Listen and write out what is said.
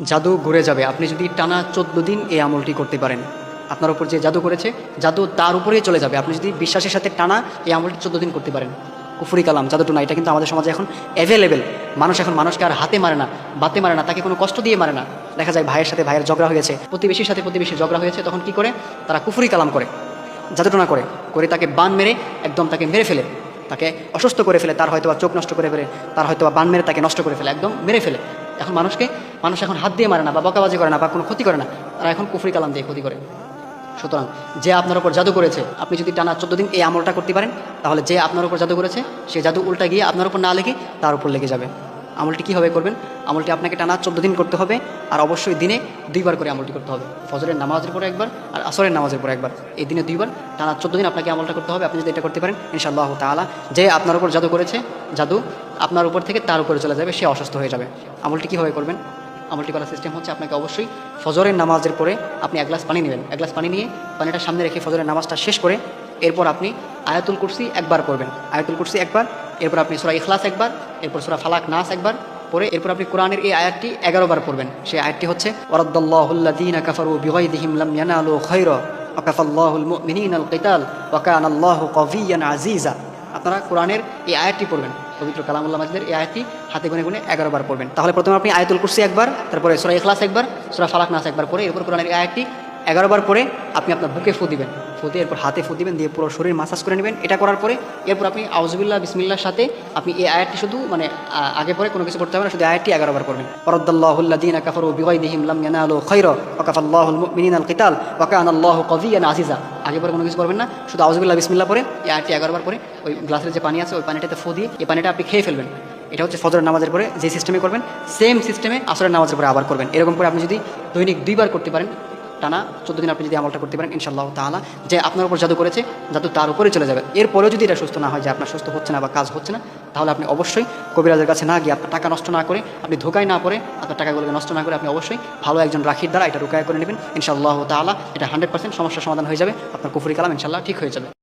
জাদু ঘুরে যাবে আপনি যদি টানা 14 দিন এই আমলটি করতে পারেন। আপনার উপর যে জাদু করেছে, জাদু তার উপরেই চলে যাবে আপনি যদি বিশ্বাসের সাথে টানা এই আমলটি 14 দিন করতে পারেন। কুফরি কালাম, জাদুটোনা, এটা কিন্তু আমাদের সমাজে এখন অ্যাভেলেবেল। মানুষ এখন মানুষকে আর হাতে মারে না, বাতে মারে না, তাকে কোনো কষ্ট দিয়ে মারে না। দেখা যায় ভাইয়ের সাথে ভাইয়ের ঝগড়া হয়েছে, প্রতিবেশীর সাথে প্রতিবেশীর ঝগড়া হয়েছে, তখন কি করে তারা কুফরি কালাম করে, জাদুটোনা করে করে তাকে বান মেরে একদম তাকে মেরে ফেলে, তাকে অসুস্থ করে ফেলে, তার হয়তো বা চোখ নষ্ট করে ফেলে, তার হয়তো বা বান মেরে তাকে নষ্ট করে ফেলে, একদম মেরে ফেলে। এখন মানুষ এখন হাত দিয়ে মারে না বা বকাবাজি করে না বা কোনো ক্ষতি করে না, তারা এখন কুফরি কালাম দিয়ে ক্ষতি করে। সুতরাং যে আপনার উপর জাদু করেছে, আপনি যদি টানা 14 দিন এই আমলটা করতে পারেন, তাহলে যে আপনার উপর জাদু করেছে সে জাদু উল্টা গিয়ে আপনার উপর না লেগে তার উপর লেগে যাবে। আমলটি কীভাবে করবেন? আমলটি আপনাকে টানা 14 দিন করতে হবে, আর অবশ্যই দিনে 2 বার করে আমলটি করতে হবে। ফজরের নামাজের পরে একবার আর আসরের নামাজের পরে একবার, এই দিনে 2 বার, টানা 14 দিন আপনাকে আমলটা করতে হবে। আপনি যদি এটা করতে পারেন, ইনশাআল্লাহ তাআলা যে আপনার উপর জাদু করেছে, জাদু আপনার উপর থেকে তার উপরে চলে যাবে, সে অসুস্থ হয়ে যাবে। আমলটি কীভাবে করবেন? আমলটি করার সিস্টেম হচ্ছে, আপনাকে অবশ্যই ফজরের নামাজের পরে আপনি 1 গ্লাস পানি নেবেন। 1 গ্লাস পানি নিয়ে পানিটা সামনে রেখে ফজরের নামাজটা শেষ করে এরপর আপনি আয়াতুল কুরসি একবার পড়বেন, আয়াতুল কুরসি একবার, এরপর আপনি সূরা ইখলাস একবার, এরপর সূরা ফালাক নাস একবার পড়ে এরপর আপনি কোরআনের এই আয়াতটি 11 বার পড়বেন। সেই আয়াতটি হচ্ছে ওয়ারাদ্দাল্লাহুল্লাযীনা কাফারু বিগাইযিহিম লাম ইয়ানালু খায়রা ওয়া কাফাল্লাহুল মুমিনিনাল কিতাল ওয়া কানাল্লাহু কাবিয়্যান আজিজা। আপনারা কোরআনের এই আয়াতটি পড়বেন, পবিত্র কালামুল্লাহ মাজিদের এই আয়াতটি হাতে গুনে গুনে 11 বার পড়বেন। তাহলে প্রথমে আপনি আয়াতুল কুরসি একবার, তারপরে সূরা ইখলাস একবার, সূরা ফালাক নাস একবার পড়ে এরপর কোরআনের এই আয়াতটি 11 বার পরে আপনি আপনার বুকে ফু দিবেন, ফু দিয়ে এরপর হাতে ফু দিবেন, দিয়ে পুরো শরীর মাসাজ করে নেবেন। এটা করার পরে এরপর আপনি আউযুবিল্লাহ বিসমিল্লাহর সাথে আপনি এই আয়াতটি শুধু আগে পরে কোনো কিছু করতে হবে না, শুধু আয়াতটি 11 বার পড়বেন। ওয়ারাদ্দাল্লাহুল্লাযীনা কাফারু বিগাইযিহিম লাম ইয়ানালু খায়রা ওয়া কাফাল্লাহুল মুমিনিনাল কিতাল ওয়া কানাল্লাহু কাবিয়্যান আজিজা। আগে পরে কোনো কিছু করবেন না, শুধু আউযুবিল্লাহ বিসমিল্লাহ পরে এই আয়াতটি 11 বার পরে ওই গ্লাসের যে পানি আছে ওই পানিটাতে ফু দিয়ে এই পানিটা আপনি খেয়ে ফেলবেন। এটা হচ্ছে ফজরের নামাজের পরে যে সিস্টেমে করবেন, সেম সিস্টেমে আসরের নামাজের পরে আবার করবেন। এরকম করে আপনি যদি দৈনিক 2 বার করতে পারেন, টানা 14 দিন আপনি যদি আমলটা করতে পারেন, ইনশাআল্লাহ তাআলা যে আপনার উপর জাদু করেছে, জাদু তার উপরে চলে যাবে। এরপরেও যদি এটা সুস্থ না হয়, যে আপনার সুস্থ হচ্ছে না বা কাজ হচ্ছে না, তাহলে আপনি অবশ্যই কবিরাজের কাছে না গিয়ে, আপনার টাকা নষ্ট না করে, আপনি ধোকায় না পড়ে, আপনার টাকাগুলোকে নষ্ট না করে আপনি অবশ্যই ভালো একজন রাখির দ্বারা এটা রুকায়া করে নেবেন। ইনশাআল্লাহ তাআলা এটা 100% সমস্যার সমাধান হয়ে যাবে, আপনার কুফরি কালাম ইনশাআল্লাহ ঠিক হয়ে যাবে।